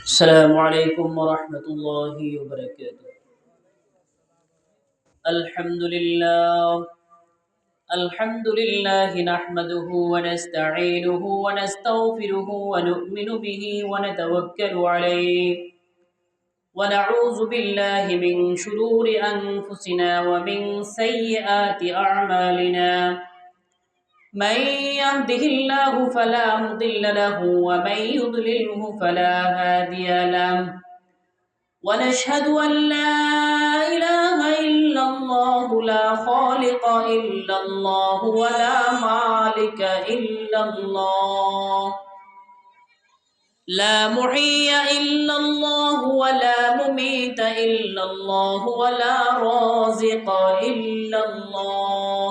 السلام عليكم ورحمة الله وبركاته. الحمد لله الحمد لله نحمده ونستعينه ونستغفره ونؤمن به ونتوكل عليه ونعوذ بالله من شرور أنفسنا ومن سيئات أعمالنا. من يهده الله فلا مضل له ومن يضلله فلا هادي له. ونشهد أن لا إله إلا الله، لا خالق إلا الله ولا مالك إلا الله، لا محيي إلا الله ولا مميت إلا الله ولا رازق إلا الله.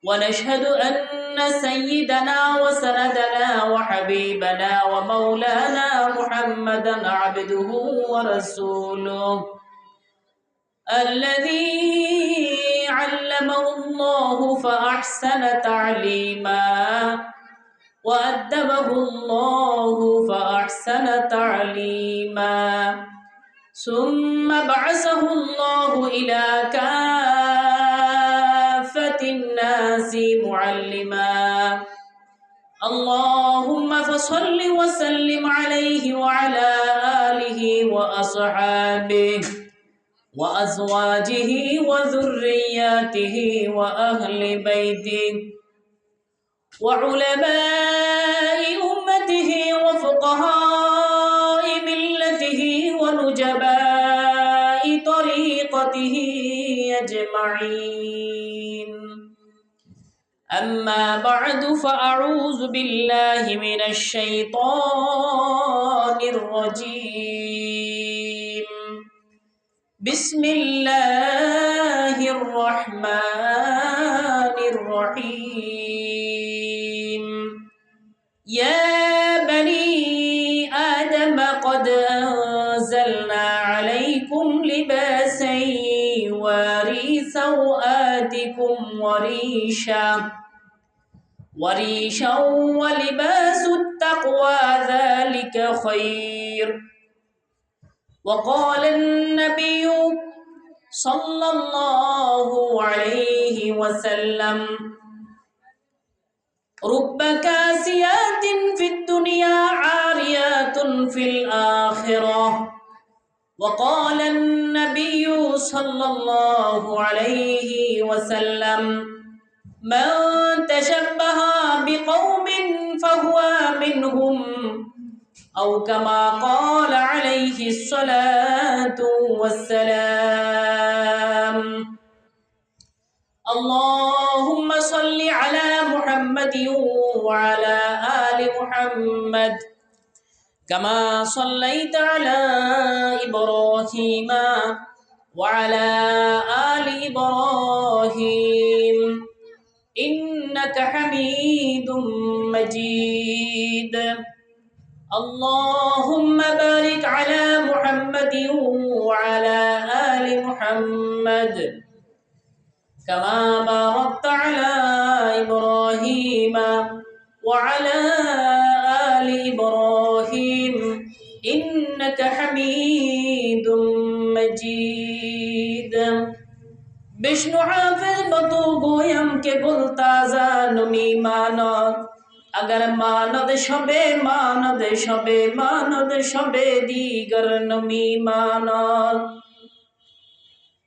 ونشهد أن سيدنا وسندنا وحبيبنا ومولانا محمدا عبده ورسوله الذي علمه الله فأحسن تعليما وأدبه الله فأحسن تعليما، ثم بعثه الله إلى كافة الناس معلما. اللهم فصل وسلم عليه وعلى آله وأصحابه وأزواجه وذرياته وأهل بيته وعلماء أمته وفقهاء ملته ونجباء طريقته أجمعين. أما بعد، فأعوذ بالله من الشيطان الرجيم. بسم الله الرحمن الرحيم. يا بني آدم قد أنزلنا عليكم لباسا يواري سوآتكم وريشا ولباس التقوى ذلك خير. وقال النبي صلى الله عليه وسلم: رب كاسيات في الدنيا عاريات في الآخرة. وقال النبي صلى الله عليه وسلم: من تشبه بقوم فهو منهم، أو كما قال عليه الصلاة والسلام. اللهم صل على محمد وعلى آل محمد كما صليت على إبراهيم وعلى آل إبراهيم إنك حميد مجيد. اللهم بارك على محمد وعلى آل محمد كما باركت على إبراهيم وعلى آل إبراهيم إنك حميد مجيد. বিষ্ণু হাফেজ বতু গোয়ম কে গুলতাজা নমি মানত अगर मानद शबे दीगर नमी मानद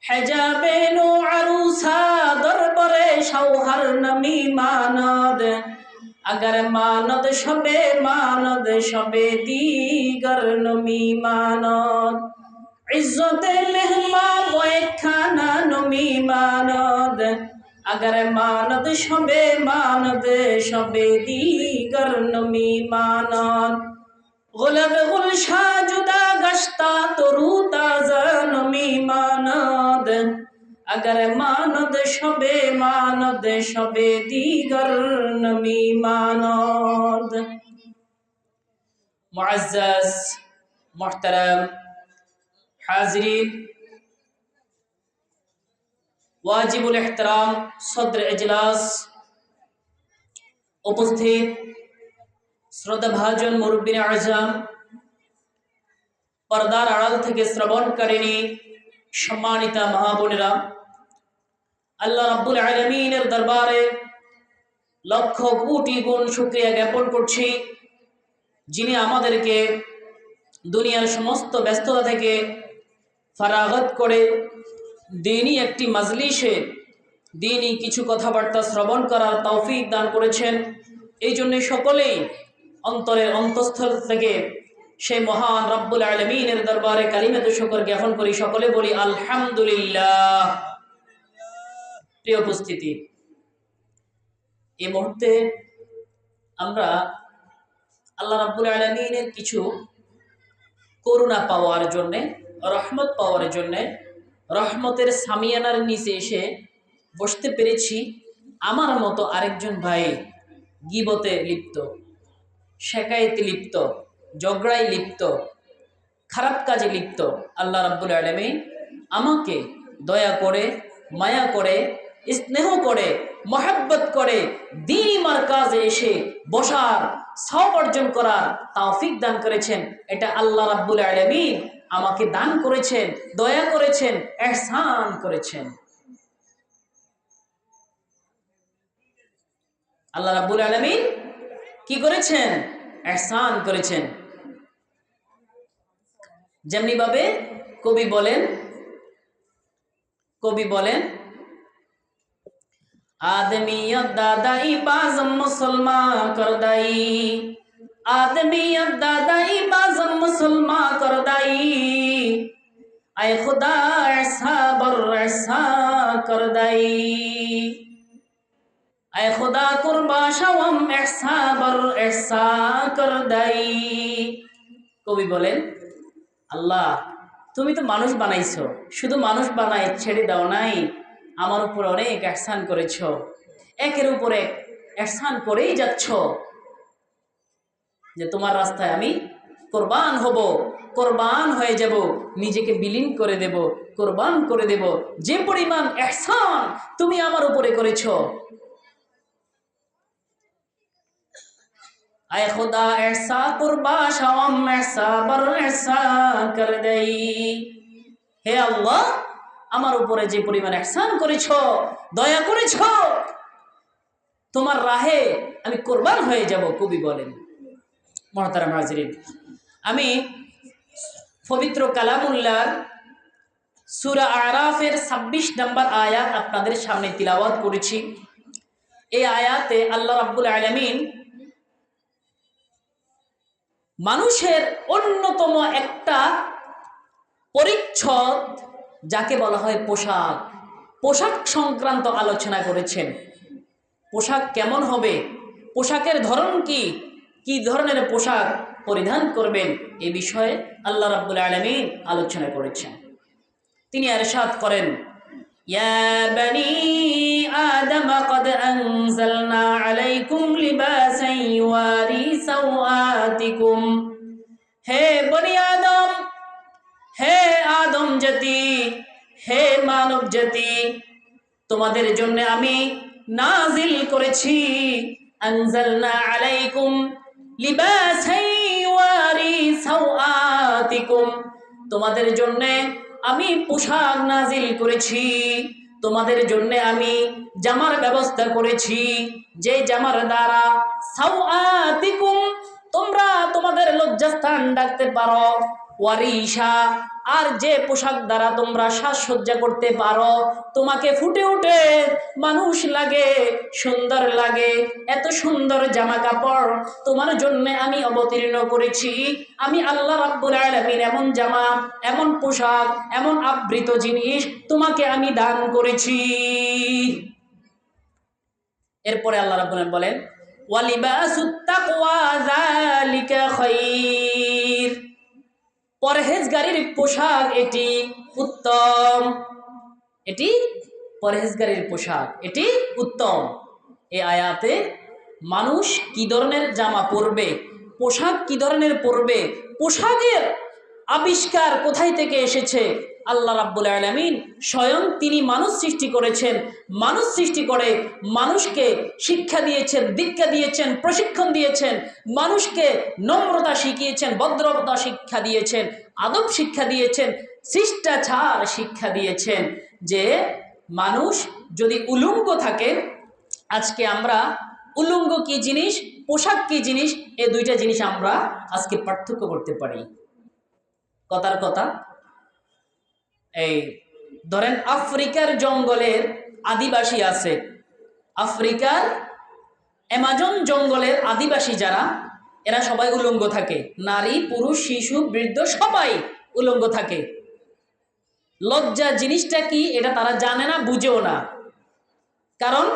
हजाबे नो अरूसा दरबारे शौहर नमी मानद अगर मानद शबे दीगर नमी मानद इज्जते मेहमा बोए खाना नमी मानद अगर मानद शबे दीगर नमी मानद गुलब गुलशा जुदा गश्ता तरू ताजा नमी मानद अगर मानद शबे दीगर नमी मानद। मुअज़्ज़ज़ मोहतरम हाज़रीन ওয়াজিবুল ইহতিরাম সদর ইজলাস, উপস্থিত শ্রদ্ধাভাজন মুরব্বিনে আজম, পর্দার আড়াল থেকে শ্রবণকারিণী সম্মানিতা মা বোনেরা, আল্লাহ রাব্বুল আলামিনের দরবারে লক্ষ কোটি গুণ শুকরিয়া জ্ঞাপন করছি, যিনি আমাদেরকে দুনিয়ার সমস্ত ব্যস্ততা থেকে ফারাগত করে দিনই একটি মাজলিসে দিনই কিছু কথাবার্তা শ্রবণ করার তৌফিক দান করেছেন। এই জন্য সকলেই অন্তরের অন্তঃস্থল থেকে সেই মহান রব্বুল আলামিনের দরবারে কালিমাতুশ শুকর জ্ঞাপন করি। সকলে বলি আলহামদুলিল্লাহ। প্রিয় উপস্থিতি, এই মুহূর্তে আমরা আল্লাহ রাব্বুল আলামিনের কিছু করুণা পাওয়ার জন্যে, রহমত পাওয়ার জন্যে রহমতের সামিয়ানার নিচে এসে বসতে পেরেছি। আমার মতো আরেকজন ভাই গীবতে লিপ্ত, শেকায়েতে লিপ্ত, ঝগড়ায় লিপ্ত, খারাপ কাজে লিপ্ত। আল্লাহ রাব্বুল আলামিন আমাকে দয়া করে, মায়া করে, স্নেহ করে, মহব্বত করে দ্বীনি মারকাজে এসে বসার, সওয়াব অর্জন করার তৌফিক দান করেছেন। এটা আল্লাহ রাব্বুল আলামিন আমাকে দান করেছেন, দয়া করেছেন, ইহসান করেছেন। আল্লাহ রাব্বুল আলামিন কি করেছেন? ইহসান করেছেন। যেমনি ভাবে কবি বলেন आदमियत दादाई बाज़म मुसलमान कर दाई, आदमियत दादाई बाज़म मुसलमान कर दाई, आए खुदा ऐसा बर ऐसा कर दाई, आए खुदा कुर्बा शवम ऐसा बर ऐसा कर दाई। কবি বলেন, আল্লাহ তুমি তো মানুষ বানাইছো, শুধু মানুষ বানাই ছেড়ে দাও নাই, আমার উপর অনেক ইহসান করেছ, একের উপরে ইহসান করেই যাচ্ছ, যে তোমার রাস্তায় আমি কোরবান হব, কোরবান হয়ে যাব, নিজেকে বিলীন করে দেব, কোরবান করে দেব, যে পরিমাণ ইহসান তুমি আমার উপরে করেছ। আয় খুদা এহসা কুরবা শাওম এহসা বর এহসা কর দেই, হে আল্লাহ আমার উপরে যে পরিমাণ ইহসান করেছ, দয়া করেছ, তোমার রাহে আমি কোরবান হয়ে যাব। কবি বলেন। মুহতারাম হাজিরিন, আমি পবিত্র কালামুল্লাহ সূরা আরাফের 26 নম্বর আয়াত আপনাদের সামনে তিলাওয়াত করেছি। এই আয়াতে আল্লাহ রাব্বুল আলামিন মানুষের অন্যতম একটা পরিচ্ছদ, যাকে বলা হয় পোশাক, পোশাক সংক্রান্ত আলোচনা করেছেন। পোশাক কেমন হবে, পোশাকের ধরন কি, কি ধরনের পোশাক পরিধান করবেন, এই বিষয়ে আল্লাহ রাব্বুল আলামিন আলোচনা করেছেন। তিনি ইরশাদ করেন, ইয়া বনি আদম কদ আনজালনা আলাইকুম লিবাসান ইউয়ারি সাওয়াতিকুম, হে বনি আদম, হে আদম জাতি, হে মানব জাতি, তোমাদের জন্য আমি নাজিল করেছি, আনজালনা আলাইকুম লিবাসান ইউয়ারি সাওয়াতিকুম, তোমাদের জন্য আমি পোশাক নাজিল করেছি, তোমাদের জন্য আমি জামার ব্যবস্থা করেছি, যে জামার দ্বারা সাওয়াতিকুম তোমরা তোমাদের লজ্জাস্থান ঢাকতে পারো, ওয়ারিশা আর যে পোশাক দ্বারা তোমরা সাজসজ্জা করতে পারো, তোমাকে ফুটে উঠে মানুষ লাগে, সুন্দর লাগে, এত সুন্দর জামা কাপড় তোমার জন্য আমি অবতীর্ণ করেছি। আমি আল্লাহ রাব্বুল আলামিন এমন জামা, এমন পোশাক, এমন আবৃত জিনিস তোমাকে আমি দান করেছি। এরপরে আল্লাহ রাব্বুল আলামিন বলেন, ওয়ালিবাসুত তাকওয়া যালিকা খায়র, পরহেজগারির পোশাক এটি উত্তম, এটি পরহেজগারির পোশাক, এটি উত্তম। এই আয়াতে মানুষ কি ধরনের জামা পরবে, পোশাক কি ধরনের পরবে, পোশাকের আবিষ্কার কোথায় থেকে এসেছে, আল্লাহ রাব্বুল আলামিন স্বয়ং তিনি মানুষ সৃষ্টি করেছেন। মানুষ সৃষ্টি করে মানুষকে শিক্ষা দিয়েছেন, দীক্ষা দিয়েছেন, প্রশিক্ষণ দিয়েছেন, মানুষকে নম্রতা শিখিয়েছেন, ভদ্রতা শিক্ষা দিয়েছেন, আদব শিক্ষা দিয়েছেন, শিষ্টাচার শিক্ষা দিয়েছেন। যে মানুষ যদি উলঙ্গ থাকে, আজকে আমরা উলঙ্গ কি জিনিস, পোশাক কি জিনিস, এই দুইটা জিনিস আমরা আজকে পার্থক্য করতে পারি। কথার কথা, এই ধরেন আফ্রিকার জঙ্গলের আদিবাসী আছে, আফ্রিকার অ্যামাজন জঙ্গলের আদিবাসী যারা, এরা সবাই উলঙ্গ থাকে, নারী পুরুষ শিশু বৃদ্ধ সবাই উলঙ্গ থাকে। লজ্জা জিনিসটা কি এটা তারা জানে না, বুঝেও না, কারণ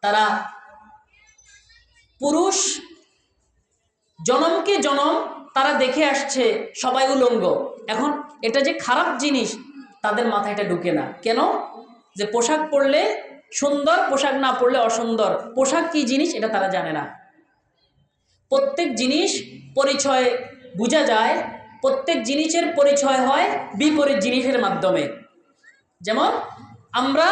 তারা পুরুষ জনমকে জনম তারা দেখে আসছে সবাই উলঙ্গ। এখন এটা যে খারাপ জিনিস তাদের মাথায় এটা ঢুকে না। কেন? যে পোশাক পরলে সুন্দর, পোশাক না পরলে অসুন্দর, পোশাক কি জিনিস এটা তারা জানে না। প্রত্যেক জিনিস পরিচয় বোঝা যায়, প্রত্যেক জিনিসের পরিচয় হয় বিপরীত জিনিসের মাধ্যমে। যেমন আমরা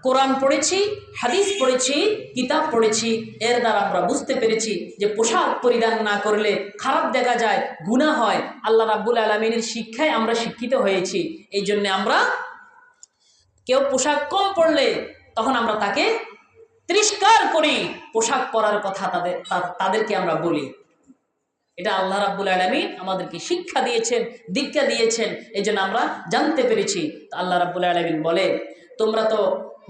কোরআন পড়েছি, হাদিস পড়েছি, কিতাব পড়েছি, এর দ্বারা আমরা বুঝতে পেরেছি যে পোশাক পরিধান না করলে খারাপ দেখা যায়, গুনাহ হয়। আল্লাহ রাব্বুল আলামিনের শিক্ষায় আমরা শিক্ষিত হয়েছি। এই জন্য আমরা কেউ পোশাক কম পরলে তখন আমরা তাকে তিরস্কার করি, পোশাক পরার কথা তাদেরকে আমরা বলি। এটা আল্লাহ রাব্বুল আলামিন আমাদেরকে শিক্ষা দিয়েছেন, দীক্ষা দিয়েছেন, এই জন্য আমরা জানতে পেরেছি। আল্লাহ রাব্বুল আলামিন বলে, তোমরা তো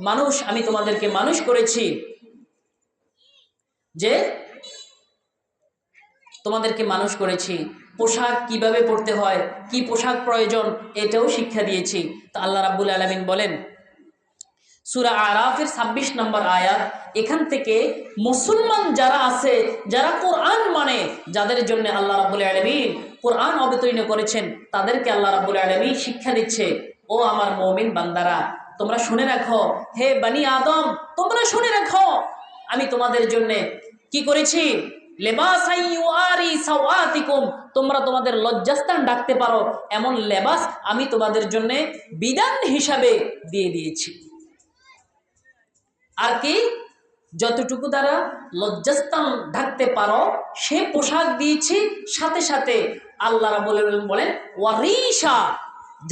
মানুষ, আমি তোমাদেরকে মানুষ করেছি, যে তোমাদেরকে মানুষ করেছি, পোশাক কিভাবে পরতে হয়, কি পোশাক প্রয়োজন, এটাও শিক্ষা দিয়েছি। তো আল্লাহ রাব্বুল আলামিন বলেন সূরা আরাফের ২৬ নম্বর আয়াত, এখান থেকে মুসলমান যারা আছে, যারা কোরআন মানে, যাদের জন্য আল্লাহ রাব্বুল আলামিন কোরআন অবতীর্ণ করেছেন, তাদেরকে আল্লাহ রাব্বুল আলামিন শিক্ষা দিচ্ছে, ও আমার মুমিন বান্দারা, তোমরা শুনে রাখো, হে বনি আদম তোমরা শুনে রাখো, আমি তোমাদের জন্য কি করেছি, লেবাসাই ইউআরি সাওয়াতিকুম, তোমরা তোমাদের লজ্জাস্থান ঢাকতে পারো এমন লেবাস আমি তোমাদের জন্য বিধান হিসাবে দিয়ে দিয়েছি। আর কি, যতটুকু দ্বারা লজ্জাস্থান ঢাকতে পারো সে পোশাক দিয়েছি, সাথে সাথে আল্লাহ রাব্বুল আলামিন বলেন ওয়ারিশা,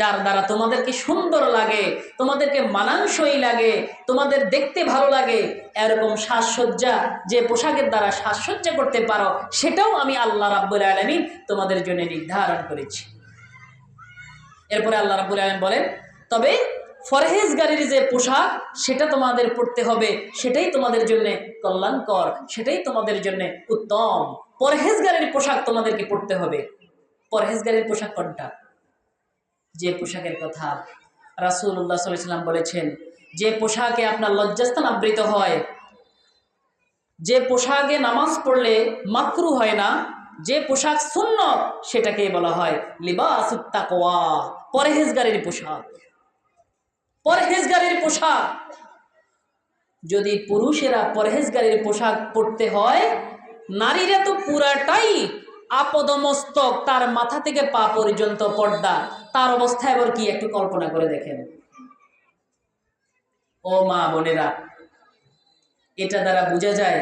যার দ্বারা তোমাদেরকে সুন্দর লাগে, তোমাদেরকে মানানসই লাগে, তোমাদের দেখতে ভালো লাগে, এরকম সাজসজ্জা, যে পোশাকের দ্বারা সাজসজ্জা করতে পারো, সেটাও আমি আল্লাহ রাব্বুল আলামিন তোমাদের জন্য নির্ধারণ করেছি। এরপরে আল্লাহ রাব্বুল আলামিন বলেন, তবে ফরহেজগারির যে পোশাক সেটা তোমাদের পরতে হবে, সেটাই তোমাদের জন্য কল্যাণকর, সেটাই তোমাদের জন্য উত্তম। পরহেজগারির পোশাক তোমাদেরকে পরতে হবে। পরহেজগারির পোশাক কোনটা? যে পোশাকের কথা রাসূলুল্লাহ সাল্লাল্লাহু আলাইহি ওয়াসাল্লাম বলেছেন, যে পোশাকে আপনার লজ্জাস্থান আবৃত হয়, যে পোশাকে নামাজ পড়লে মাকরু হয় না, যে পোশাক সুন্নত, সেটাকে বলা হয় লিবাসুত তাকওয়া, পরহেজগারির পোশাক। পরহেজগারির পোশাক, যদি পুরুষেরা পরহেজগারির পোশাক পরতে হয়, নারীরা তো পুরাটাই আপদমস্তক, তার মাথা থেকে পা পর্যন্ত পর্দা, তার অবস্থা এবার কি একটু কল্পনা করে দেখেন। ও মা বোনেরা, এটা দ্বারা বোঝা যায়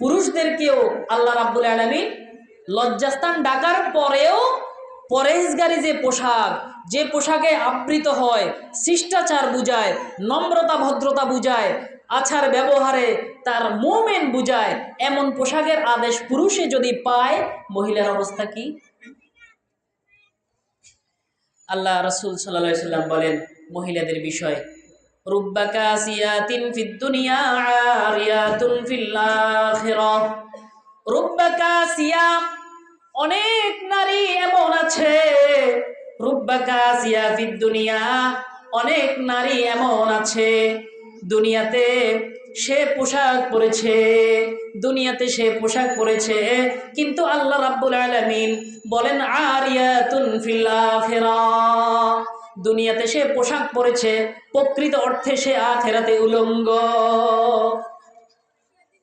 পুরুষদেরকেও আল্লাহ রাব্বুল আলামিন লজ্জাস্থান ঢাকার পরেও পরহেজগারি যে পোশাক, যে পোশাকে আবৃত হয়, শিষ্টাচার বুঝায়, নম্রতা ভদ্রতা বুঝায়, আচার ব্যবহারে তার মুমিন বুঝায়, এমন পোশাকের আদেশ পুরুষে যদি পায়, মহিলার অবস্থা কি? আল্লাহ রাসূল সাল্লাল্লাহু আলাইহি ওয়াসাল্লাম বলেন মহিলাদের বিষয়, রুব্বা কাসিয়াতিন ফিদ দুনিয়া আরিয়াতুন ফিল আখিরাহ। রুব্বা কাসিয়া, অনেক নারী এমন আছে, রুব্বা কাসিয়া ফিদ দুনিয়া, অনেক নারী এমন আছে দুনিয়াতে সে পোশাক পরেছে, দুনিয়াতে সে পোশাক পরেছে, কিন্তু আল্লাহ রাব্বুল আলামিন বলেন আরিয়াতুন ফিল আখিরাহ, দুনিয়াতে সে পোশাক পরেছে, প্রকৃত অর্থে সে আখিরাতে উলঙ্গ।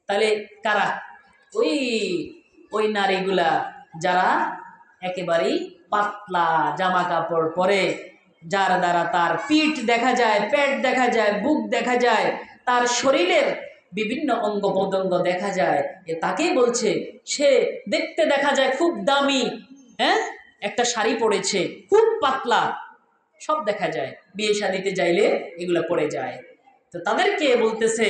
তাহলে কারা? ওই নারীগুলা যারা একেবারেই পাতলা জামা কাপড় পরে, যার দ্বারা তার পিঠ দেখা যায়, পেট দেখা যায়, বুক দেখা যায়, তার শরীরের বিভিন্ন অঙ্গ প্রত্যঙ্গ দেখা যায়, তাকেই বলছে। সে দেখতে দেখা যায় খুব দামি, হ্যাঁ, একটা শাড়ি পরেছে, খুব পাতলা, সব দেখা যায়, বিয়ে শাদিতে যাইলে এগুলো পরে যায়। তো তাদেরকে বলতেছে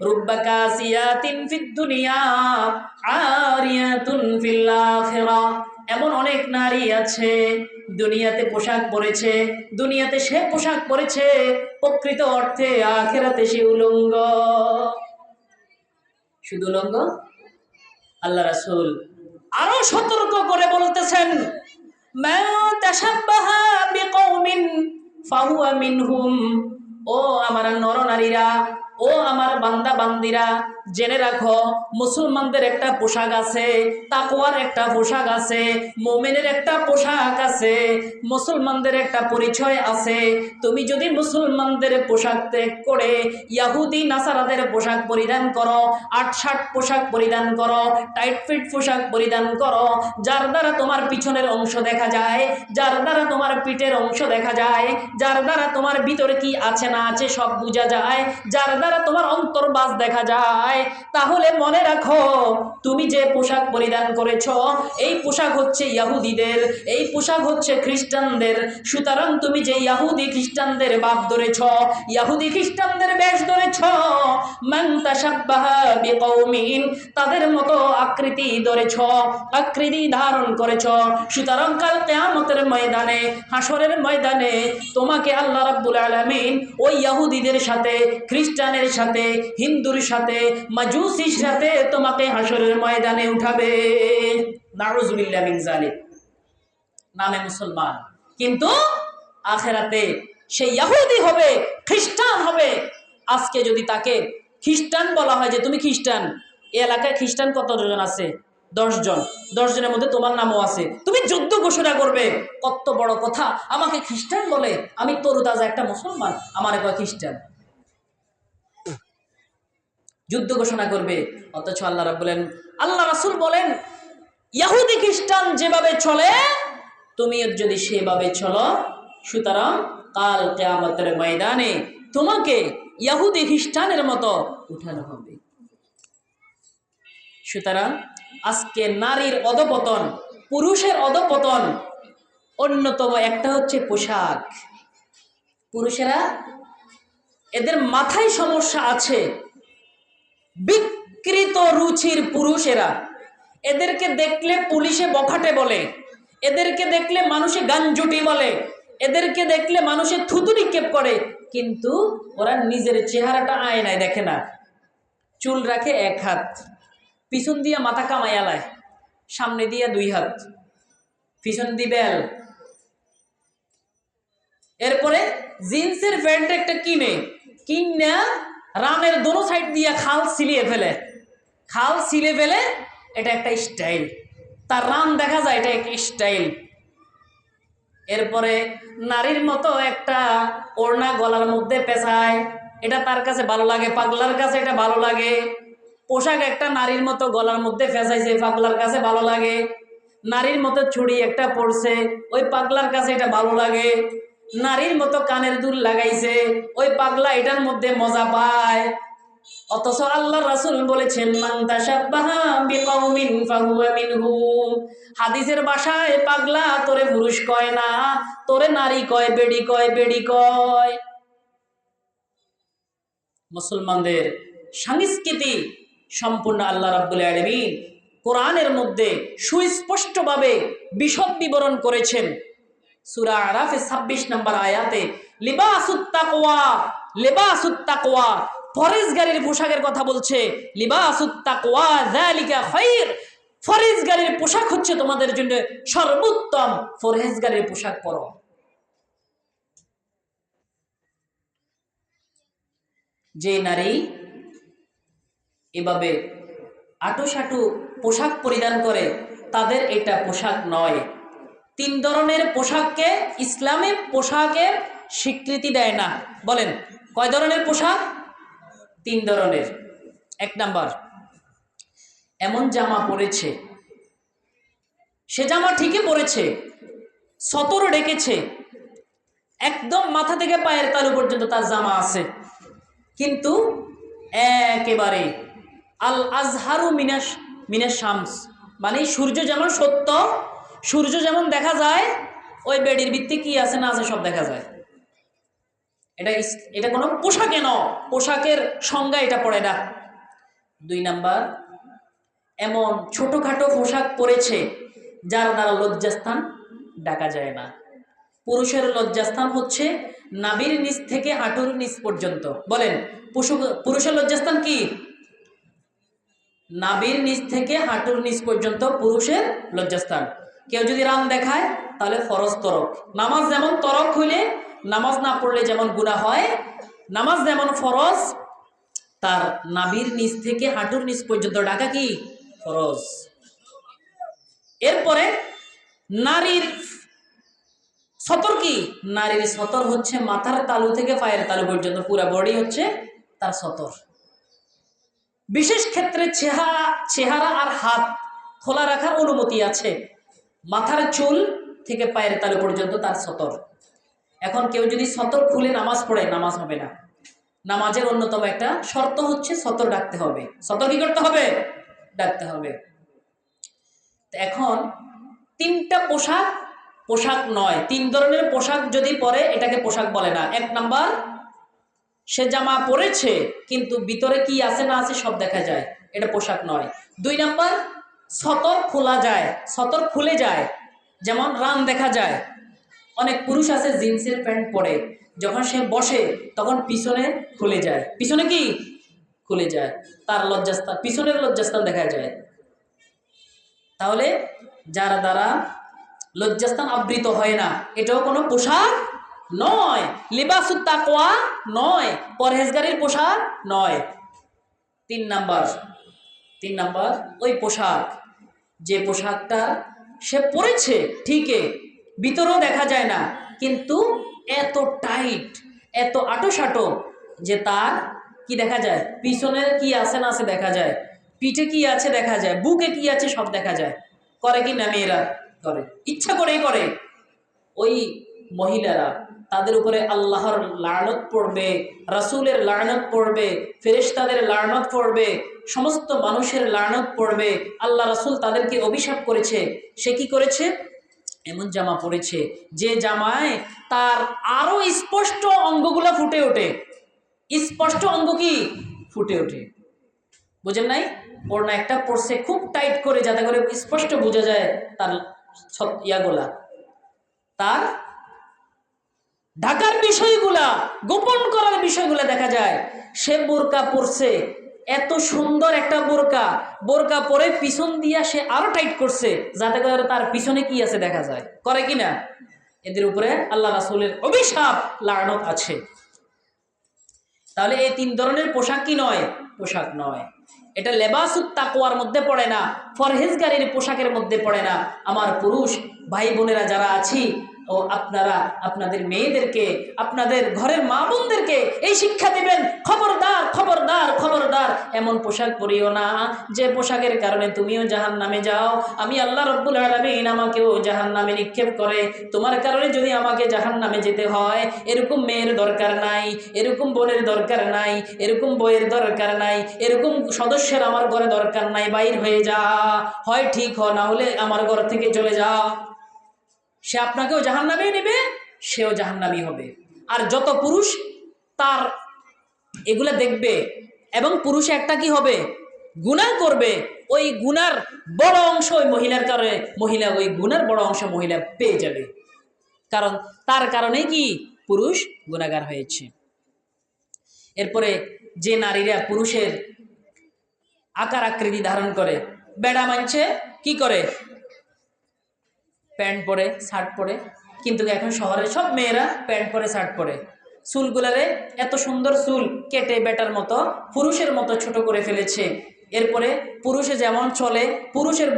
রুব্বা কাসিয়াতিন ফিদ দুনিয়া আরিয়াতুন ফিল আখিরাহ, এমন অনেক নারী আছে দুনিয়াতে পোশাক পরেছে, দুনিয়াতে সে পোশাক পরেছে, প্রকৃত অর্থে আখিরাতে সে উলঙ্গ। শুধু উলঙ্গ? আল্লাহ রাসূল আরো সতর্ক করে বলতেছেন, মান তাশাব্বাহা বিকওমিন ফাহুয়া মিনহুম। ও আমার নরনারীরা, ও আমার বান্দা বান্দিরা, জেনে রাখো মুসলমানদের একটা পোশাক আছে, তাকওয়ার একটা পোশাক আছে, মুমিনের একটা পোশাক আছে, মুসলমানদের একটা পরিচয় আছে। তুমি যদি মুসলমানদের পোশাক ত্যাগ করে ইহুদি নাসারাদের পোশাক পরিধান করো, আটশাট পোশাক পরিধান করো, টাইট ফিট পোশাক পরিধান করো, যার দ্বারা তোমার পিছনের অংশ দেখা যায়, যার দ্বারা তোমার পিঠের অংশ দেখা যায়, যার দ্বারা তোমার ভিতরে কি আছে না আছে সব বোঝা যায়, যার দ্বারা তোমার অন্তর্বাস দেখা যায়, তাহলে মনে রাখো তুমি যে পোশাক পরিধান করেছো এই পোশাক হচ্ছে ইহুদিদের, এই পোশাক হচ্ছে খ্রিস্টানদের। সুতরাং তুমি যে ইহুদি খ্রিস্টানদের বাপ ধরেছ, ইহুদি খ্রিস্টানদের বেশ ধরেছ, মান তাশাব্বাহা বিকওমিন, তাদের মতো আকৃতি ধরেছ, আকৃতি ধারণ করেছ। সুতরাং কাল কিয়ামতের ময়দানে, হাসরের ময়দানে তোমাকে আল্লাহ রাব্বুল আলামিন ওই ইহুদিদের সাথে, খ্রিস্টানের সাথে, হিন্দুর সাথে, মাজুসির সাথে তোমাকে হাসরের ময়দানে উঠাবে। নাউযুবিল্লাহি মিন যালিক। নামে মুসলমান, কিন্তু আখেরাতে সে ইহুদি হবে, খ্রিস্টান হবে। আজকে যদি তাকে খ্রিস্টান বলা হয় যে তুমি খ্রিস্টান, এই এলাকায় খ্রিস্টান কতজন আছে? 10 জন, 10 জনের মধ্যে তোমার নামও আছে, তুমি যুদ্ধ ঘোষণা করবে। কত বড় কথা, আমাকে খ্রিস্টান বলে, আমি তরুতাজা একটা মুসলমান, আমার কয় খ্রিস্টান, যুদ্ধ ঘোষণা করবে। অথচ আল্লাহ রাসূল বলেন ইহুদি খ্রিস্টান যেভাবে চলে তুমি যদি সেভাবে চলো, সুতরাং কাল কিয়ামতের ময়দানে তোমাকে ইহুদি খ্রিস্টানের মতো উঠানো হবে। সুতরাং আজকে নারীর অধপতন, পুরুষের অধপতন অন্যতম একটা হচ্ছে পোশাক। পুরুষেরা, এদের মাথায় সমস্যা আছে, বিকৃত রুচির পুরুষেরা। এদেরকে দেখলে পুলিশে বখাটে বলে, এদেরকে দেখলে মানুষে গাঞ্জুটি বলে, এদেরকে দেখলে মানুষে থুতুনি কেপ করে, কিন্তু ওরা নিজের চেহারাটা আয়নায় দেখে না। চুল রাখে 1 হাত, পিছন দিয়া মাথা কামাইয়ালায়, সামনে দিয়া 2 হাত, পিছন দি বেল। এরপরে জিন্সের প্যান্ট একটা কিনে রানের দোনো সাইড দিয়া খাল সিলিয়ে ফেলে, খাল সিলে ফেলে, এটা একটা স্টাইল, তার রান দেখা যায়, এটা একটা স্টাইল। এরপরে নারীর মতো একটা ওড়না গলার মধ্যে পেঁচায়, এটা তার কাছে ভালো লাগে, পাগলার কাছে এটা ভালো লাগে। পোশাক একটা নারীর মতো গলার মধ্যে পেঁচাইছে, পাগলার কাছে ভালো লাগে। নারীর মতো ছুরি একটা পড়ছে, ওই পাগলার কাছে এটা ভালো লাগে। নারীর মতো কানের দুল লাগাইছে, ওই পাগলা এটার মধ্যে মজা পায়। অথচ আল্লাহ রাসূল বলেছেন মান তাশাব্বাহা বিকওমিন ফাহুয়া মিনহুম। হাদিসের ভাষায় পাগলা তোরে পুরুষ কয় না, তোরে নারী কয়, বেডি কয়, বেডি কয়। মুসলমানদের সংস্কৃতি সম্পূর্ণ আল্লাহ রাব্বুল আলামিন কোরআনের মধ্যে সুস্পষ্টভাবে বিশদ বিবরণ করেছেন। সূরা আরাফে 26 নম্বর আয়াতে লিবাসুত তাকওয়া, লিবাসুত তাকওয়া, ফরেজগারির পোশাকের কথা বলছে। লিবাসুত তাকওয়া যালিকা খায়র, ফরেজগারির পোশাক হচ্ছে তোমাদের জন্য সর্বোত্তম, ফরেজগারির পোশাক পরো। যে নারী এভাবে আটুসাটু পোশাক পরিধান করে তাদের এটা পোশাক নয়। 3 ধরনের পোশাককে ইসলামের পোশাকের স্বীকৃতি দেয় না। বলেন কয় ধরনের পোশাক? 3 ধরনের। 1 নাম্বার, এমন জামা পরেছে, সে জামা ঠিকই পরেছে, সতর ডেকেছে, একদম মাথা থেকে পায়ের তালু পর্যন্ত তার জামা আছে, কিন্তু একেবারে আল আজহারু মিনাস মিনাস শামস, মানে সূর্য যেমন সত্য, সূর্য যেমন দেখা যায়, ওই বেডির ভিত্তি কি আছে না আছে সব দেখা যায়। এটা কোনো পোশাকে পোশাকের সংজ্ঞা এটা পড়ে না। 2 নাম্বার, এমন ছোটখাটো পোশাক পরেছে যার দ্বারা লজ্জাস্থান ঢাকা যায় না। পুরুষের লজ্জাস্থান হচ্ছে নাভির নিচ থেকে হাঁটুর নিচ পর্যন্ত। বলেন, পুরুষের লজ্জাস্থান কি? নাভির নিচ থেকে হাঁটুর নিচ পর্যন্ত পুরুষের লজ্জাস্থান। কেউ যদি রাম দেখায় তাহলে ফরজ তরক। নামাজ যেমন তরক হইলে, নামাজ না পড়লে যেমন গুনাহ হয়, নামাজ যেমন ফরজ, তার নাভির নিচ থেকে হাঁটুর নিচ পর্যন্ত ঢাকা কি ফরজ। এরপরে নারীর সতর কি? নারীর সতর হচ্ছে মাথার তালু থেকে পায়ের তালু পর্যন্ত পুরা বডি হচ্ছে তার সতর। বিশেষ ক্ষেত্রে চেহারা আর হাত খোলা রাখার অনুমতি আছে। মাথার চুল থেকে পায়ের তালু পর্যন্ত তার সতর। এখন কেউ যদি সতর খুলে নামাজ পড়ে, নামাজ হবে না। নামাজের অন্যতম একটা শর্ত হচ্ছে সতর ডাকতে হবে। সতর কি করতে হবে? ডাকতে হবে। এখন 3টা পোশাক নয়, 3 ধরনের পোশাক যদি পরে এটাকে পোশাক বলে না। 1 নাম্বার, সে জামা পরেছে কিন্তু ভিতরে কি আছে না আছে সব দেখা যায়, এটা পোশাক নয়। 2 নাম্বার, সতর খোলা যায়, সতর খুলে যায়, যেমন রান দেখা যায়। অনেক পুরুষ আছে জিন্সের প্যান্ট পরে, যখন সে বসে তখন পিছনে খুলে যায়। পিছনে কি খুলে যায়, তার লজ্জাস্থান, পিছনের লজ্জাস্থান দেখা যায়। তাহলে যার দ্বারা লজ্জাস্থান আবৃত হয় না, এটাও কোনো পোশাক নয়, লিবাসুত তাকওয়া নয়, পরহেজগারির পোশাক নয়। 3 নাম্বার, ওই পোশাক, যে পোশাকটা সে পরেছে ঠিকই, ভিতরেও দেখা যায় না, কিন্তু এত টাইট, এত আঁটো যে তার কি দেখা যায়, পিছনে কি আছে না আছে দেখা যায়, পিঠে কি আছে দেখা যায়, বুকে কি আছে সব দেখা যায়। করে কি না মেয়েরা? করে, ইচ্ছা করেই করে। ওই মহিলারা, তাদের উপরে আল্লাহর লানত পড়বে, রাসূলের লানত পড়বে, ফেরেশতাদের লানত পড়বে, সমস্ত মানুষের লানত পড়বে। আল্লাহ রাসূল তাদেরকে অভিশাপ করেছে। সে কি করেছে? এমন জামা পরেছে যে জামায় তার আরো স্পষ্ট অঙ্গগুলো ফুটে ওঠে। স্পষ্ট অঙ্গ কি ফুটে ওঠে, বুঝেন নাই? ওড়না একটা পরছে খুব টাইট করে, যাতে করে স্পষ্ট বোঝা যায় তার ইয়াগুলা, তার ঢাকার বিষয়গুলা, গোপন করার বিষয়গুলা দেখা যায়। সে বোরকা পরছে, এত সুন্দর একটা বোরকা পরে পিছন দিয়া সে আরো টাইট করছে, যাতে করে তার পিছনে কি আছে দেখা যায়। করে কিনা? এদের উপরে আল্লাহ রাসূলের অভিশাপ, লানত আছে। তাহলে এই 3 ধরনের পোশাক কি নয়? পোশাক নয়। এটা লেবাসুত তাকওয়ার মধ্যে পড়ে না, পরহেজগারির পোশাকের মধ্যে পড়ে না। আমার পুরুষ ভাই বোনেরা যারা আছি, ও আপনারা আপনাদের মেয়েদেরকে, আপনাদের ঘরের মা বোনদেরকে এই শিক্ষা দিবেন, খবরদার খবরদার খবরদার এমন পোশাক পরিও না যে পোশাকের কারণে তুমিও জাহান্নামে যাও, আমি আল্লাহ রাব্বুল আলামিন আমাকেও জাহান্নামে নিক্ষেপ করে। তোমার কারণে যদি আমাকে জাহান্নামে যেতে হয়, এরকম মেয়ের দরকার নাই, এরকম বোনের দরকার নাই, এরকম বইয়ের দরকার নাই, এরকম সদস্যের আমার ঘরে দরকার নাই। বাইর হয়ে যা, হয় ঠিক হ, না হলে আমার ঘর থেকে চলে যা। সে আপনাকেও জাহান্নামে নেবে, সেও জাহান্নামী হবে। আর যত পুরুষ তার এগুলা দেখবে এবং পুরুষে একটা কি হবে, গুনাহ করবে, ওই গুনার বড় অংশ ওই মহিলার কারণে, মহিলা ওই গুনার বড় অংশ মহিলা পেয়ে যাবে, কারণ তার কারণে কি পুরুষ গুনাহগার হয়েছে। এরপরে যে নারীরা পুরুষের আকার আকৃতি ধারণ করে, বেড়া মানছে কি করে, প্যান্ট পরে শার্ট পরে, কিন্তু এখন শহরের সব মেয়েরা প্যান্ট পরে শার্ট পরে, চুলগুলারে এত সুন্দর চুল কেটে বেটার মতো পুরুষের মতো ছোট করে ফেলেছে। এরপরে পুরুষে যেমন চলে, পুরুষের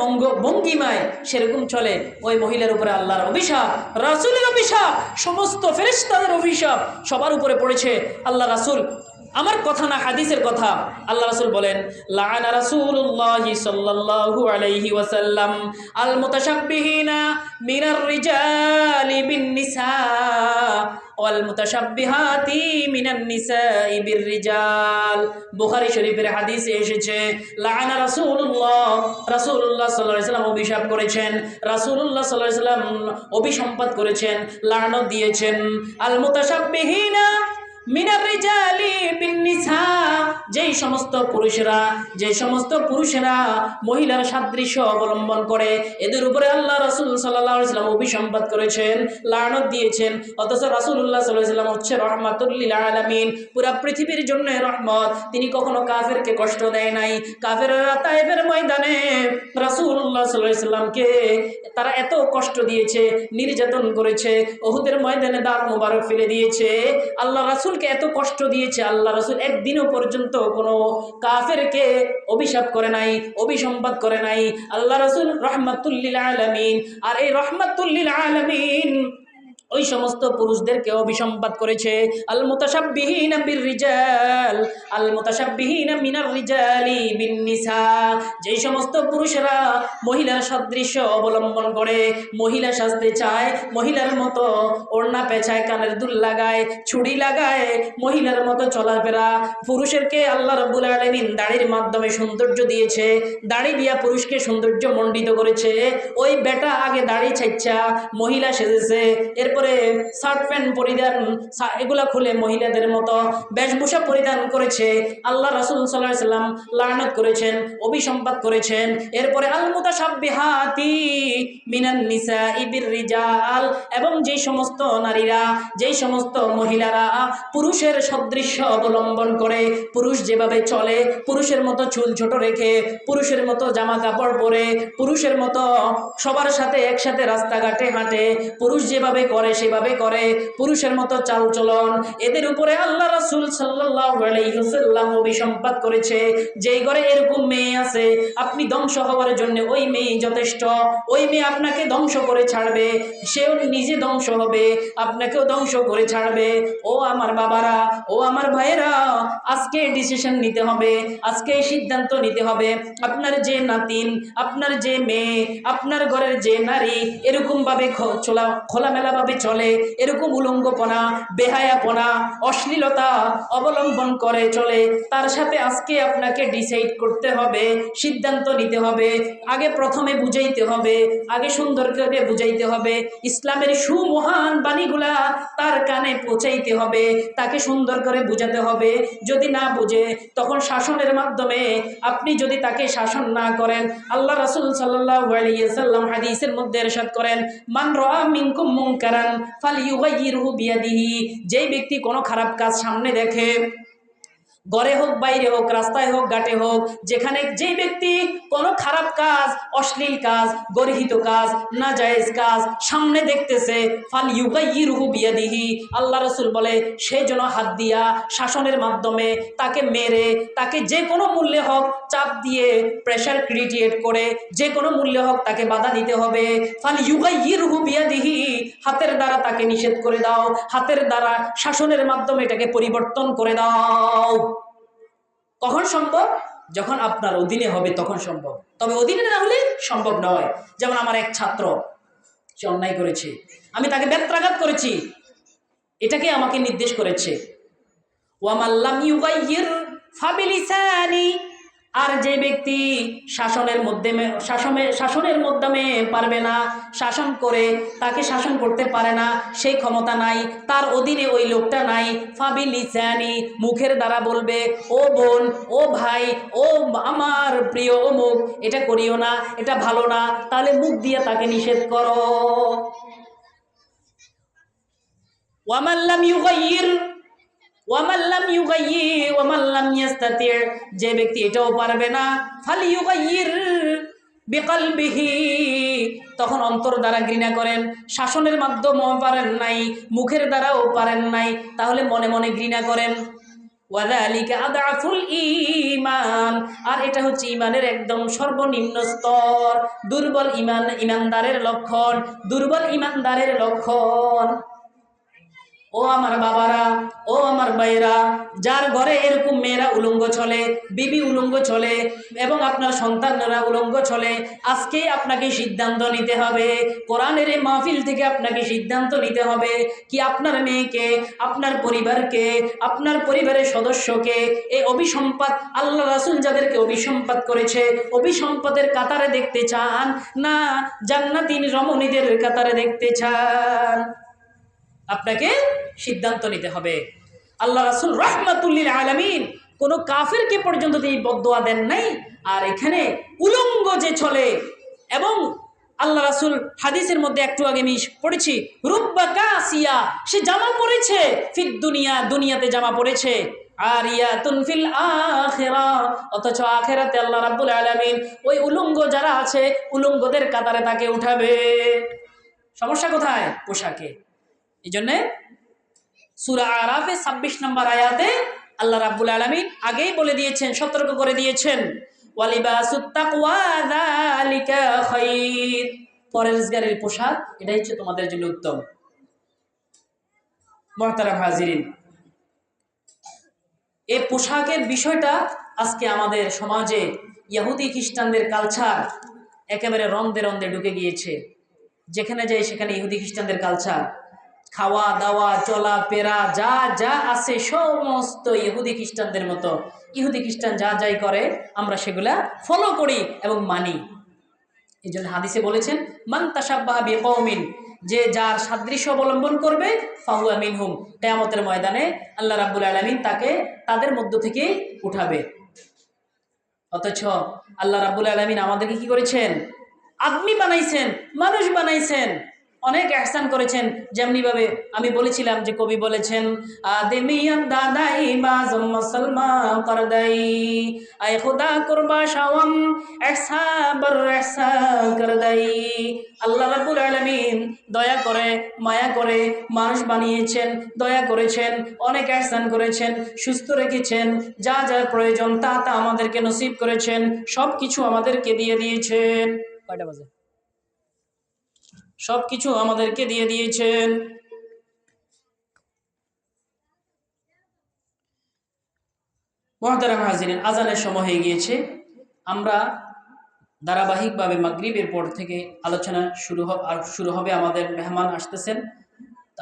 ভঙ্গিমায় সেরকম চলে। ওই মহিলার উপরে আল্লাহর অভিশাপ, রাসূলের অভিশাপ, সমস্ত ফেরেশতাদের অভিশাপ সবার উপরে পড়েছে। আল্লাহ রাসূল আমার কথা না, হাদিসের কথা। আল্লাহ রাসূল বলেন, লাআনা রাসূলুল্লাহি সাল্লাল্লাহু আলাইহি ওয়াসাল্লাম আল মুতাশাব্বিহিনা মিনার রিজালি বিন নিসা ওয়াল মুতাশাব্বিহাতি মিনান নিসাই বির রিজাল। বুখারী শরীফের হাদিসে এসেছে, লাআনা রাসূলুল্লাহ, রাসূলুল্লাহ সাল্লাল্লাহু আলাইহি ওয়াসাল্লাম অভিশাপ করেছেন, রাসূলুল্লাহ সাল্লাল্লাহু আলাইহি ওয়াসাল্লাম অভিসম্পাত করেছেন, লানত দিয়েছেন আল মুতাশাব্বিহিনা মিনার রিজালি বিন নিসা, যেই সমস্ত পুরুষেরা মহিলার সাদৃশ্য অবলম্বন করে, এদের উপরে আল্লাহ রাসূল সাল্লাল্লাহু আলাইহি ওয়াসাল্লাম অভিসম্পাত করেছেন, লানত দিয়েছেন। অথচ রাসূলুল্লাহ সাল্লাল্লাহু আলাইহি ওয়াসাল্লাম হচ্ছে রাহমাতুল লিল আলামিন, পুরো পৃথিবীর জন্য রহমত। তিনি কখনো কাফেরকে কষ্ট দেয় নাই। কাফেররা তায়েফের ময়দানে রাসূলুল্লাহ সাল্লাল্লাহু আলাইহি ওয়াসাল্লামকে তারা এত কষ্ট দিয়েছে, নির্যাতন করেছে, উহুদের ময়দানে দাঁত মোবারক ফেলে দিয়েছে, আল্লাহ রাসূলকে এত কষ্ট দিয়েছে। আল্লাহ রাসূল একদিনও পর্যন্ত কোনো কাফেরকে অভিশাপ করে নাই, অভিসম্পাত করে নাই। আল্লাহ রাসূল রাহমাতুল লিল আলামিন। আর এই রাহমাতুল লিল আলামিন ওই সমস্ত পুরুষদেরকে অভিসম্পাত করেছে, আল মুতাশাব্বিহিনা বির রিজাল, আল মুতাশাব্বিহিনা মিনার রিজালি বিন নিসা, যেই সমস্ত পুরুষেরা মহিলার সাদৃশ্য অবলম্বন করে, মহিলা সাজতে চায়, মহিলার মতো ওড়না পেঁচায়, কানের দুল লাগায়, ছুরি লাগায়, মহিলার মতো চলাফেরা। পুরুষেরকে আল্লাহ রাব্বুল আলামিন দাড়ির মাধ্যমে সৌন্দর্য দিয়েছে, দাড়ি দিয়া পুরুষকে সৌন্দর্য মণ্ডিত করেছে। ওই বেটা আগে দাড়ি ছাইচ্ছা মহিলা সেজেছে, এরপরে শার্ট প্যান্ট পরিধান এগুলা খুলে মহিলাদের মতো বেশভূষা পরিধান করেছে। আল্লাহ রাসূল সাল্লাল্লাহু আলাইহি ওয়াসাল্লাম লানত করেছেন, অভিসম্পাত করেছেন। এরপরে আল মুতাশাব্বিহাতি মিনান নিসাই বির রিজাল, এবং যেই সমস্ত নারীরা, যেই সমস্ত মহিলারা পুরুষের সদৃশ্য অবলম্বন করে, পুরুষ যেভাবে চলে, পুরুষের মতো চুল ছোট রেখে, পুরুষের মতো জামা কাপড় পরে, পুরুষের মতো সবার সাথে একসাথে রাস্তাঘাটে হাঁটে, পুরুষ যেভাবে করে সেভাবে করে, পুরুষের মতো চালচলন, এদের উপরে আল্লাহ রাসূল সাল্লাল্লাহু আলাইহি ওয়াসাল্লাম অভিসম্পাত করেছে। যেই ঘরে এরকম মেয়ে আছে, আপনি ধ্বংস হওয়ার জন্য ওই মেয়ে যথেষ্ট। ওই মেয়ে আপনাকে ধ্বংস করে ছাড়বে, সেও নিজে ধ্বংস হবে, আপনাকেও ধ্বংস করে ছাড়বে। ও আমার বাবারা, ও আমার ভাইয়েরা, আজকে ডিসিশন নিতে হবে, আজকে সিদ্ধান্ত নিতে হবে। আপনার যে নাতিন, আপনার যে মেয়ে, আপনার ঘরের যে নারী এরকম ভাবে খোলামেলা ভাবে চলে, এরকম উলঙ্গপনা, বেহায়াপনা, অশ্লীলতা অবলম্বন করে চলে, তার সাথে আজকে আপনাকে ডিসাইড করতে হবে, সিদ্ধান্ত নিতে হবে। আগে প্রথমে বুঝাইতে হবে, আগে সুন্দর করে বুঝাইতে হবে, ইসলামের সুমহান বাণীগুলা তার কানে পৌঁছাইতে হবে, তাকে সুন্দর করে বুঝাতে হবে। যদি না বুঝে, তখন শাসনের মাধ্যমে, আপনি যদি তাকে শাসন না করেন, আল্লাহ রাসূল সাল্লাল্লাহু আলাইহি ওয়াসাল্লাম হাদিসের মধ্যে ইরশাদ করেন, মান রাআ মিনকুম মুনকারান ফালইয়ুগাইয়িরহু বিয়াদিহি, যেই ব্যক্তি কোনো খারাপ কাজ সামনে দেখে, ঘরে হোক, বাইরে হোক, রাস্তায় হোক, ঘাটে হোক, যেখানে যেই ব্যক্তি কোনো খারাপ কাজ, অশ্লীল কাজ, গর্হিত কাজ, নাজায়েজ কাজ সামনে দেখতেছে, ফালইয়ুগাইয়িরহু বিয়াদিহি, আল্লাহ রাসূল বলে সে যেন হাত দিয়া শাসনের মাধ্যমে তাকে মেরে, তাকে যে কোনো মূল্যে হোক চাপ দিয়ে, প্রেশার ক্রিয়েট করে, যে কোনো মূল্যে হোক তাকে বাধা দিতে হবে। ফালইয়ুগাইয়িরহু বিয়াদিহি, হাতের দ্বারা তাকে নিষেধ করে দাও, হাতের দ্বারা শাসনের মাধ্যমে এটাকে পরিবর্তন করে দাও। কখন সম্ভব? যখন আপনার অধীনে হবে তখন সম্ভব, তবে অধীনে না হলে সম্ভব নয়। যেমন আমার এক ছাত্র, সে অন্যায় করেছে, আমি তাকে বেত্রাঘাত করেছি, এটাকে আমাকে নির্দেশ করেছে, ওয়ামাল্লাম ইউগাইয়ির ফাবিলিসানি, আর যে ব্যক্তি শাসনের মাধ্যমে পারবে না, শাসন করে তাকে শাসন করতে পারে না, সেই ক্ষমতা নাই, তার অধীনে ওই লোকটা নাই, ফাবিলিসানি, মুখের দ্বারা বলবে, ও বোন, ও ভাই, ও আমার প্রিয় অমুক, এটা করিও না, এটা ভালো না, তাহলে মুখ দিয়ে তাকে নিষেধ করো। ওয়ামাল্লাম ইউগাইয়ির যে ব্যক্তি এটাও পারবে না, ফালইয়ুগাইয়ির বিকলবিহি, তখন অন্তর দ্বারা ঘৃণা করেন, শাসনের মাধ্যমেও পারেন নাই, মুখের দ্বারাও পারেন নাই, তাহলে মনে মনে ঘৃণা করেন। ওয়াযালিকা আদআফুল ঈমান, আর এটা হচ্ছে ঈমানের একদম সর্বনিম্ন স্তর, দুর্বল ঈমানদারের লক্ষণ, দুর্বল ঈমানদারের লক্ষণ। ও আমার বাবারা, ও আমার ভাইরা, যার ঘরে এরকম মেয়েরা উলঙ্গ চলে, বিবি উলঙ্গ চলে এবং আপনার সন্তানরা উলঙ্গ চলে, আজকেই আপনাকে সিদ্ধান্ত নিতে হবে। কোরআনের এই মাহফিল থেকে আপনাকে সিদ্ধান্ত নিতে হবে কি আপনার মেয়েকে, আপনার পরিবারকে, আপনার পরিবারের সদস্যকে এই অভিসম্পাদ, আল্লাহ রাসূল যাদেরকে অভিসম্পাদ করেছে, অভিসম্পাদের কাতারে দেখতে চান না জান্নাতীন রমণীদের কাতারে দেখতে চান? আপনাকে সিদ্ধান্ত নিতে হবে। আল্লাহ রাসূল রাহমাতুল লিল আলামিন কোন কাফিরকে পর্যন্ত এই বদদোয়া দেন নাই। আর এখানে উলঙ্গ যে চলে, এবং আল্লাহ রাসূল হাদিসের মধ্যে একটু আগে আমি পড়েছি, রুব্বা কাসিয়া, সে জামা পরেছে, ফিদ দুনিয়া, দুনিয়াতে জামা পরেছে, আরিয়াতুন ফিল আখিরাহ, অথচ আখিরাতে আল্লাহ রাব্বুল আলামিন ওই উলঙ্গ যারা আছে উলঙ্গদের কাতারে তাকে উঠাবে। সমস্যা কোথায়? পোশাকে। এই জন্যে সূরা আরাফে 26 নম্বর আয়াতে আল্লাহ রাব্বুল আলামিন আগেই বলে দিয়েছেন, সতর্ক করে দিয়েছেন, ওয়ালিবাসুত তাকওয়া যালিকা খায়র, পরহেজগারের পোশাক এটাই হচ্ছে তোমাদের জন্য উত্তম। মুহতারাম হাজিরিন, এই পোশাকের বিষয়টা আজকে আমাদের সমাজে ইহুদি খ্রিস্টানদের কালচার একেবারে রন্ধে রন্ধে ঢুকে গিয়েছে। যেখানে যাই সেখানে ইহুদি খ্রিস্টানদের কালচার, খাওয়া দাওয়া চলা ফেরা যা যা আছে সমস্ত ইহুদি খ্রিস্টানদের মতো। ইহুদি খ্রিস্টান যা যাই করে আমরা সেগুলা ফলো করি এবং মানি। এই জন্য হাদিসে বলেছেন, মান তাশাব্বাহা বিকওমিন, যে যার সাদৃশ্য অবলম্বন করবে ফাহুয়া মিনহুম, কিয়ামতের ময়দানে আল্লাহ রাব্বুল আলামিন তাকে তাদের মধ্য থেকে উঠাবে। অথচ আল্লাহ রাব্বুল আলামিন আমাদেরকে কি করেছেন? আদমি বানাইছেন, মানুষ বানাইছেন, অনেক ইহসান করেছেন। যেমনি ভাবে আমি বলেছিলাম যে কবি বলেছেন, আদমিয়াত দাদাই বাজম মুসলমান করদাই, আয় খুদা কুরবা শাওয়াম ইহসা বর ইহসা করদাই। আল্লাহ রাব্বুল আলামিন দয়া করে মায়া করে মানুষ বানিয়েছেন, দয়া করেছেন, অনেক ইহসান করেছেন, সুস্থ রেখেছেন, যা যা প্রয়োজন তা তা আমাদেরকে নসিব করেছেন, সব কিছু আমাদেরকে দিয়ে দিয়েছেন। কয়টা বাজে? সবকিছু আমাদেরকে দিয়ে দিয়েছেন। মুহতারাম হাজিরিন, আজানের সময় হয়ে গিয়েছে। আমরা ধারাবাহিকভাবে মাগরিবের পর থেকে আলোচনা শুরু হবে। আমাদের মেহমান আসতেছেন।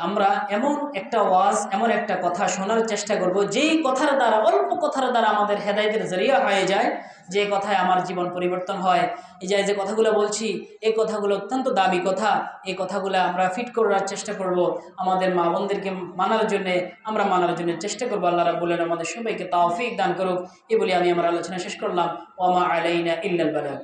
আমরা এমন একটা ওয়াজ, এমন একটা কথা শোনার চেষ্টা করব, যেই কথার দ্বারা, অল্প কথার দ্বারা আমাদের হেদায়েতের জরিয়া হয়ে যায়, যে কথায় আমার জীবন পরিবর্তন হয়। এই যে কথাগুলো বলছি, এই কথাগুলো অত্যন্ত দামি কথা। এই কথাগুলো আমরা ফিট করার চেষ্টা করব, আমাদের মা বোনদেরকে মানার জন্যে আমরা মানার জন্য চেষ্টা করবো। আল্লাহ রাব্বুল আলামিন আমাদের সবাইকে তৌফিক দান করুক। এই বলে আমি আমার আলোচনা শেষ করলাম। ওয়া মা আলাইনা ইল্লাল বালাগ।